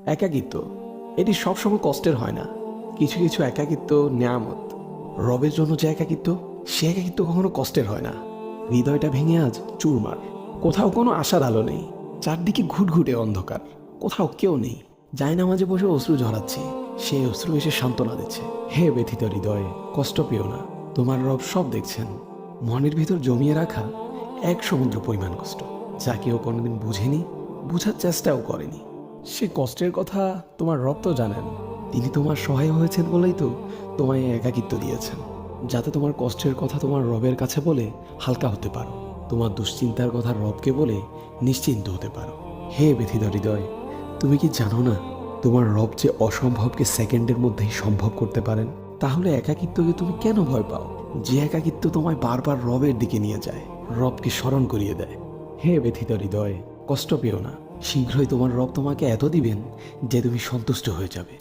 একাকিত্ব এটি সবসময় কষ্টের হয় না। কিছু কিছু একাকিত্ব নেয়ামত। রবের জন্য যে একাকিত্ব, সে একাকিত্ব কখনো কষ্টের হয় না। হৃদয়টা ভেঙে আজ চুরমার। কোথাও কোনো আশার আলো নেই, চারদিকে ঘুটঘুটে অন্ধকার। কোথাও কেউ নেই। জায়নামাজে বসে অশ্রু ঝরাচ্ছে, সে অশ্রু এসে সান্ত্বনা দিচ্ছে। হে ব্যথিত হৃদয়, কষ্ট পেও না, তোমার রব সব দেখছেন। মনের ভিতর জমিয়ে রাখা এক সমুদ্র পরিমাণ কষ্ট, যা কেউ কোনোদিন বুঝেনি, বুঝার চেষ্টাও করেনি। সে কষ্টের কথা তোমার রব তো জানেন। তিনি তোমার সহায় হয়েছেন বলেই তো তোমায় এই একাকিত্ব দিয়েছেন, যাতে তোমার কষ্টের কথা তোমার রবের কাছে বলে হালকা হতে পারো, তোমার দুশ্চিন্তার কথা রবকে বলে নিশ্চিন্ত হতে পারো। হে ব্যথিত হৃদয়, তুমি কি জানো না তোমার রব যে অসম্ভবকে সেকেন্ডের মধ্যেই সম্ভব করতে পারেন? তাহলে একাকিত্বকে তুমি কেন ভয় পাও? যে একাকিত্ব তোমায় বারবার রবের দিকে নিয়ে যায়, রবকে স্মরণ করিয়ে দেয়। হে ব্যথিত হৃদয়, কষ্ট পেও না। শীঘ্রই তোমার রব তোমাকে এত দিবেন যে তুমি সন্তুষ্ট হয়ে যাবে।